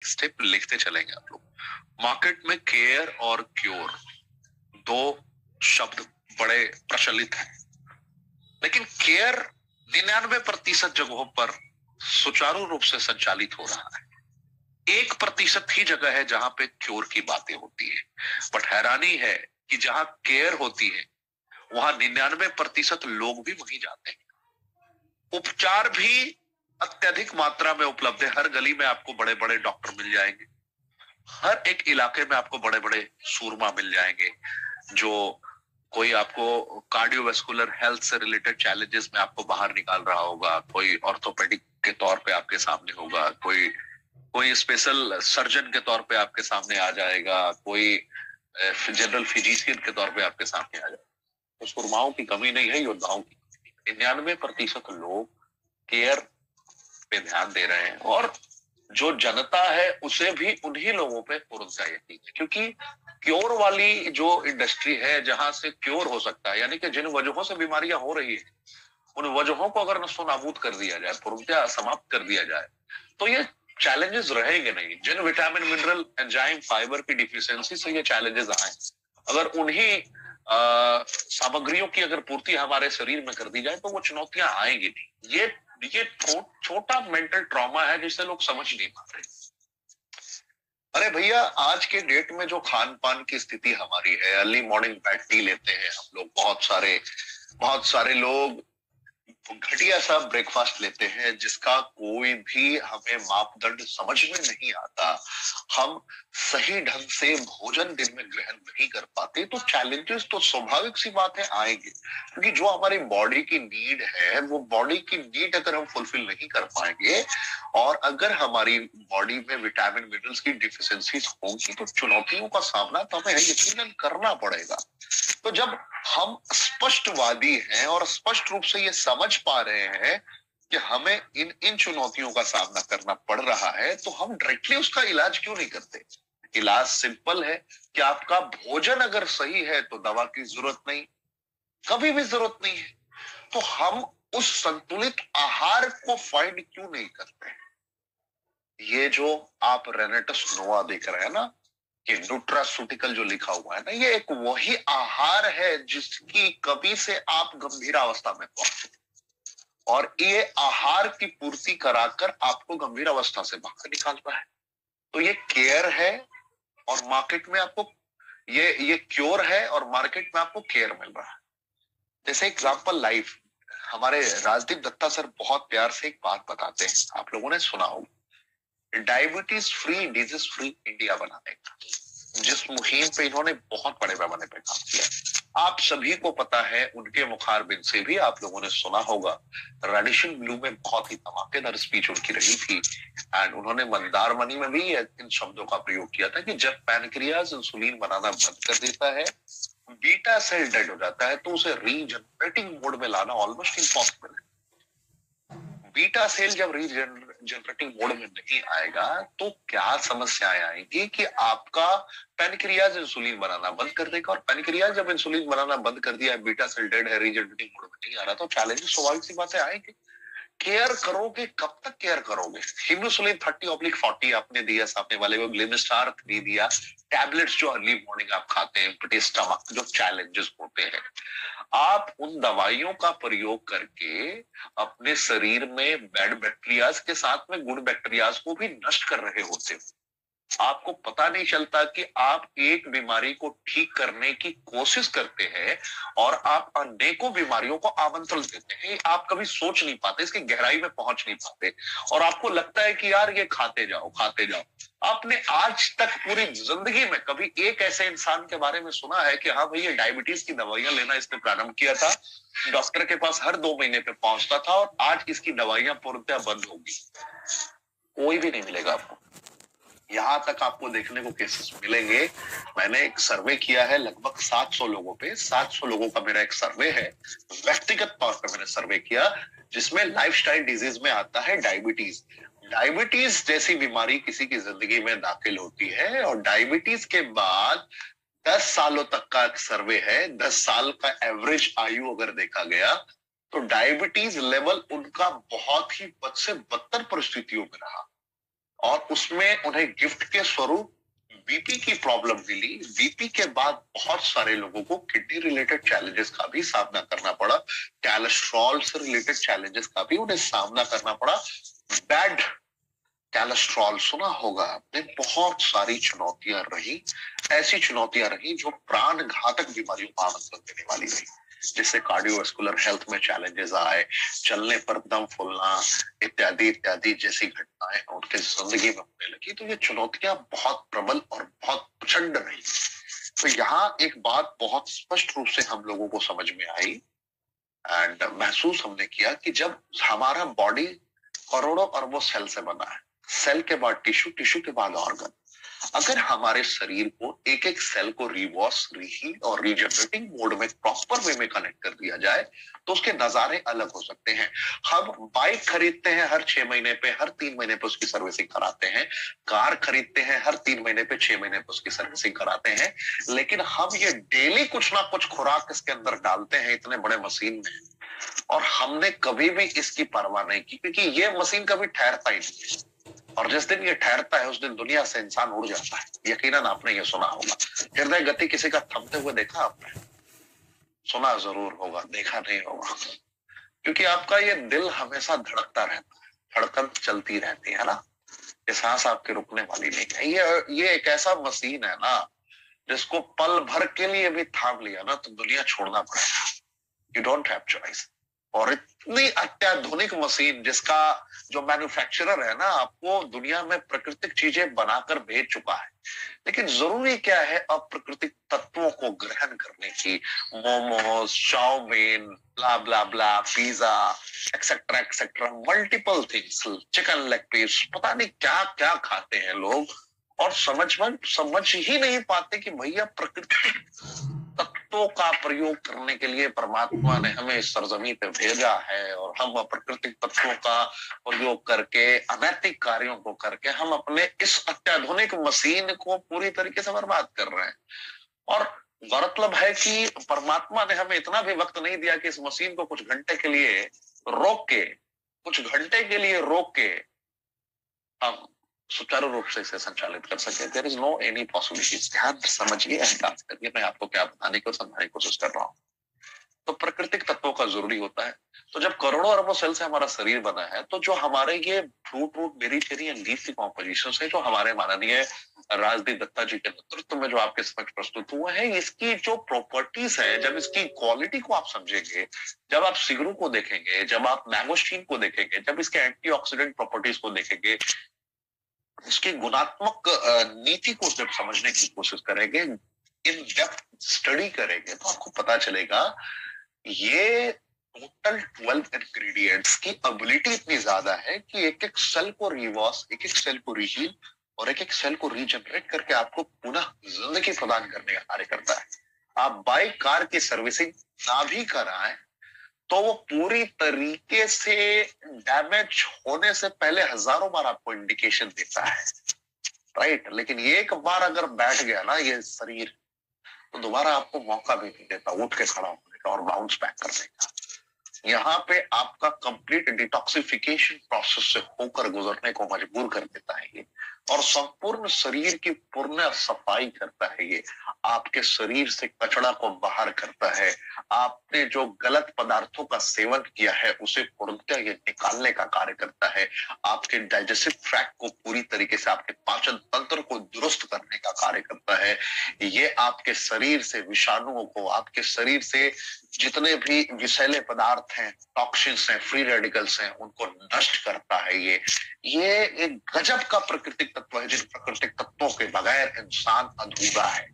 Step लिखते चलेंगे आप लोग। मार्केट में केयर और क्योर दो शब्द बड़े प्रचलित हैं, लेकिन केयर 99% जगहों पर सुचारू रूप से संचालित हो रहा है। 1% ही जगह है जहां पे क्योर की बातें होती है। बट हैरानी है कि जहां केयर होती है वहां 99% लोग भी वहीं जाते हैं। उपचार भी अत्यधिक मात्रा में उपलब्ध है। हर गली में आपको बड़े बड़े डॉक्टर मिल जाएंगे, हर एक इलाके में आपको बड़े बड़े सूरमा मिल जाएंगे, जो कोई आपको कार्डियोवैस्कुलर हेल्थ से रिलेटेड चैलेंजेस में आपको बाहर निकाल रहा होगा, कोई ऑर्थोपेडिक के तौर पे आपके सामने होगा, कोई कोई स्पेशल सर्जन के तौर पे आपके सामने आ जाएगा, कोई जनरल फिजिशियन के तौर पे आपके सामने आ जाएगा। तो सुरमाओं की कमी नहीं है, योद्धाओं की। 99% लोग केयर पे ध्यान दे रहे हैं, और जो जनता है उसे भी उन्हीं लोगों पे पूर्णतः यकीन है, क्योंकि क्योर वाली जो इंडस्ट्री है जहां से क्योर हो सकता है, यानी कि जिन वजहों से बीमारियां हो रही है उन वजहों को अगर नष्टो नाबूद कर दिया जाए, पूर्णतः समाप्त कर दिया जाए, तो ये चैलेंजेस रहेंगे नहीं। जिन विटामिन मिनरल एंजाइम फाइबर की डिफिशियंसी से ये चैलेंजेस आए, अगर उन्हीं सामग्रियों की अगर पूर्ति हमारे शरीर में कर दी जाए तो वो चुनौतियां आएंगी नहीं। ये छोटा मेंटल ट्रॉमा है जिसे लोग समझ नहीं पा रहे। अरे भैया, आज के डेट में जो खान पान की स्थिति हमारी है, अर्ली मॉर्निंग बेड टी लेते हैं हम लोग, बहुत सारे लोग घटिया सा ब्रेकफास्ट लेते हैं जिसका कोई भी हमें मापदंड समझ में नहीं आता। हम सही ढंग से भोजन दिन में ग्रहण नहीं कर पाते, तो चैलेंजेस तो स्वाभाविक सी बात है आएंगे, क्योंकि जो हमारी बॉडी की नीड है वो बॉडी की नीड अगर हम फुलफिल नहीं कर पाएंगे, और अगर हमारी बॉडी में विटामिन मिनरल्स की डिफिशियंसीज होंगी, तो चुनौतियों का सामना तो हमें यकीनन करना पड़ेगा। तो जब हम स्पष्टवादी हैं और स्पष्ट रूप से ये समझ पा रहे हैं कि हमें इन इन चुनौतियों का सामना करना पड़ रहा है, तो हम डायरेक्टली उसका इलाज क्यों नहीं करते? इलाज सिंपल है कि आपका भोजन अगर सही है तो दवा की जरूरत नहीं, कभी भी जरूरत नहीं है। तो हम उस संतुलित आहार को फाइंड क्यों नहीं करते? ये जो आप रेनेटस नोवा देख रहे हैं ना, कि न्यूट्रास्यूटिकल जो लिखा हुआ है ना, ये एक वही आहार है जिसकी कमी से आप गंभीर अवस्था में पहुंचे, और ये आहार की पूर्ति कराकर आपको गंभीर अवस्था से बाहर निकालता है। तो ये केयर है और मार्केट में आपको ये क्योर है और मार्केट में आपको केयर मिल रहा है। जैसे एग्जांपल लाइफ, हमारे राजदीप दत्ता सर बहुत प्यार से एक बात बताते हैं, आप लोगों ने सुना होगा, diabetes free disease free India बनाने का, जिस मुहिम पे इन्होंने बहुत बड़े पैमाने पे काम किया। आप सभी को पता है, उनके मुखारबिन से भी आप लोगों ने सुना होगा, रेडिशन ब्लू में बहुत ही धमाकेदार स्पीच उनकी रही थी, एंड उन्होंने मंदारमनी में भी इन शब्दों का प्रयोग किया था कि जब पैनक्रियाज इंसुलिन बनाना बंद कर देता है, बीटा सेल डेड हो जाता है, तो उसे रीजनरेटिंग मोड में लाना ऑलमोस्ट इम्पॉसिबल है। बीटा सेल जब रीजनरेटिंग मोड में नहीं आएगा तो क्या समस्याएं आएंगी कि आपका पैनक्रियाज इंसुलिन बनाना बंद कर देगा, और पैनक्रियाज जब इंसुलिन बनाना बंद कर दिया, बीटा सेल डेड है, रीजनरेटिंग मोड में नहीं आ रहा, तो चैलेंजेस स्वाभाविक सी बातें आएंगे। केयर करोगे, कब तक केयर करोगे? हिमोसुलिन 30/40 आपने दिया, सामने वाले को ग्लिमिस्टार 3 दिया, टैबलेट्स जो अर्ली मॉर्निंग आप खाते हैं, एम्प्टी स्टमक, जो चैलेंजेस होते हैं, आप उन दवाइयों का प्रयोग करके अपने शरीर में बैड बैक्टीरियाज के साथ में गुड बैक्टीरियाज को भी नष्ट कर रहे होते हो। आपको पता नहीं चलता कि आप एक बीमारी को ठीक करने की कोशिश करते हैं और आप अनेकों बीमारियों को आमंत्रण देते हैं। आप कभी सोच नहीं पाते, इसकी गहराई में पहुंच नहीं पाते, और आपको लगता है कि यार ये खाते जाओ खाते जाओ। आपने आज तक पूरी जिंदगी में कभी एक ऐसे इंसान के बारे में सुना है कि हाँ भाई ये डायबिटीज की दवाइयां लेना इसने प्रारंभ किया था, डॉक्टर के पास हर 2 महीने पे पहुंचता था और आज इसकी दवाइयां पूर्णतः बंद होगी? कोई भी नहीं मिलेगा आपको। यहां तक आपको देखने को केसेस मिलेंगे। मैंने एक सर्वे किया है लगभग 700 लोगों पे, 700 लोगों का मेरा एक सर्वे है, व्यक्तिगत तौर पे मैंने सर्वे किया, जिसमें लाइफस्टाइल डिजीज में आता है डायबिटीज। डायबिटीज जैसी बीमारी किसी की जिंदगी में दाखिल होती है, और डायबिटीज के बाद 10 सालों तक का एक सर्वे है, 10 साल का एवरेज आयु अगर देखा गया, तो डायबिटीज लेवल उनका बहुत ही बद से बदतर परिस्थितियों में रहा। और उसमें उन्हें गिफ्ट के स्वरूप बीपी की प्रॉब्लम मिली। बीपी के बाद बहुत सारे लोगों को किडनी रिलेटेड चैलेंजेस का भी सामना करना पड़ा, कोलेस्ट्रॉल से रिलेटेड चैलेंजेस का भी उन्हें सामना करना पड़ा। बैड कोलेस्ट्रॉल सुना होगा आपने, बहुत सारी चुनौतियां रही, ऐसी चुनौतियां रही जो प्राण घातक बीमारियों को आमंत्रण देने वाली रही, जिससे कार्डियोवैस्कुलर हेल्थ में चैलेंजेस आए, चलने पर दम फूलना इत्यादि इत्यादि जैसी घटनाएं उनके जिंदगी में होने लगी। तो ये चुनौतियां बहुत प्रबल और बहुत प्रचंड रही। तो यहाँ एक बात बहुत स्पष्ट रूप से हम लोगों को समझ में आई एंड महसूस हमने किया कि जब हमारा बॉडी करोड़ों अरबों सेल से बना है, सेल के बाद टिश्यू, टिश्यू के बाद ऑर्गन, अगर हमारे शरीर को एक एक सेल को रिवॉश, रीहील और रीजनरेटिंग मोड में प्रॉपर वे में कनेक्ट कर दिया जाए तो उसके नजारे अलग हो सकते हैं। हम बाइक खरीदते हैं, हर 6 महीने पे, हर 3 महीने पे उसकी सर्विसिंग कराते हैं। कार खरीदते हैं, हर 3 महीने पे, 6 महीने पे उसकी सर्विसिंग कराते हैं। लेकिन हम ये डेली कुछ ना कुछ खुराक इसके अंदर डालते हैं इतने बड़े मशीन में, और हमने कभी भी इसकी परवाह नहीं की, क्योंकि ये मशीन कभी ठहरता ही नहीं है। और जिस दिन ये ठहरता है उस दिन दुनिया से इंसान उड़ जाता है। यकीनन आपने ये सुना होगा, हृदय गति किसी का थमते हुए देखा आपने? सुना जरूर होगा, देखा नहीं होगा, क्योंकि आपका ये दिल हमेशा धड़कता रहता है, धड़कन चलती रहती है ना, ये सांस आपके रुकने वाली नहीं है। ये एक ऐसा मशीन है ना जिसको पल भर के लिए भी थाम लिया ना तो दुनिया छोड़ना पड़ेगा। You don't have choice. और इतनी अत्याधुनिक मशीन जिसका जो मैन्युफैक्चरर है ना आपको दुनिया में प्राकृतिक चीजें बनाकर भेज चुका है, लेकिन जरूरी क्या है अप्राकृतिक तत्वों को ग्रहण करने की। Momos, chow mein, blah blah blah, pizza, etcetera etcetera, multiple things, chicken leg piece, पता नहीं क्या क्या खाते हैं लोग, और समझ ही नहीं पाते कि भैया प्राकृतिक तत्वों का प्रयोग करने के लिए परमात्मा ने हमें इस सरजमी पे भेजा है, और हम प्राकृतिक तत्वों का प्रयोग करके, अनैतिक कार्यों को करके हम अपने इस अत्याधुनिक मशीन को पूरी तरीके से बर्बाद कर रहे हैं। और गौरतलब है कि परमात्मा ने हमें इतना भी वक्त नहीं दिया कि इस मशीन को कुछ घंटे के लिए रोक के हम सुचारू रूप से इसे संचालित कर सके। There is no any possibility. ध्यान समझिए, एहसास करिए, मैं आपको क्या बताने की और समझाने की कोशिश कर रहा हूँ। तो प्राकृतिक तत्वों का जरूरी होता है। तो जब करोड़ों अरबों सेल से हमारा शरीर बना है, तो जो हमारे ये fruit berry cherry and leaf की कॉम्पोजिशन है, जो हमारे माननीय राजदीप दत्ता जी के नेतृत्व में जो आपके समक्ष प्रस्तुत हुआ है, इसकी जो प्रॉपर्टीज है, जब इसकी क्वालिटी को आप समझेंगे, जब आप सिगरू को देखेंगे, जब आप मैंगोस्टीन को देखेंगे, जब इसके एंटीऑक्सीडेंट प्रॉपर्टीज को देखेंगे, इसकी गुणात्मक नीति को जब समझने की कोशिश करेंगे, इन डेप्थ स्टडी करेंगे, तो आपको पता चलेगा ये टोटल 12 इंग्रेडिएंट्स की एबिलिटी इतनी ज्यादा है कि एक एक सेल को रिवॉश, एक एक सेल को रीहील और एक एक सेल को रीजनरेट करके आपको पुनः जिंदगी प्रदान करने का कार्य करता है। आप बाइक, कार की सर्विसिंग ना भी कराएं तो वो पूरी तरीके से डैमेज होने से पहले हजारों बार आपको इंडिकेशन देता है, राइट। लेकिन एक बार अगर बैठ गया ना ये शरीर, तो दोबारा आपको मौका भी नहीं देता उठ के खड़ा होने का और बाउंस बैक करने का। यहाँ पे आपका कंप्लीट डिटॉक्सिफिकेशन प्रोसेस से होकर गुजरने को मजबूर कर देता है ये, और संपूर्ण शरीर की पूर्ण सफाई करता है ये। आपके शरीर से कचरा को बाहर करता है। आपने जो गलत पदार्थों का सेवन किया है उसे पूर्णतः ये निकालने का कार्य करता है। आपके डाइजेस्टिव ट्रैक्ट को पूरी तरीके से, आपके पाचन तंत्र को दुरुस्त करने का कार्य करता है ये। आपके शरीर से विषाणुओं को, आपके शरीर से जितने भी विषैले पदार्थ हैं, टॉक्सिन्स हैं, फ्री रेडिकल्स हैं, उनको नष्ट करता है ये। ये एक गजब का प्राकृतिक तत्व है जिन प्राकृतिक तत्वों के बगैर इंसान अधूरा है।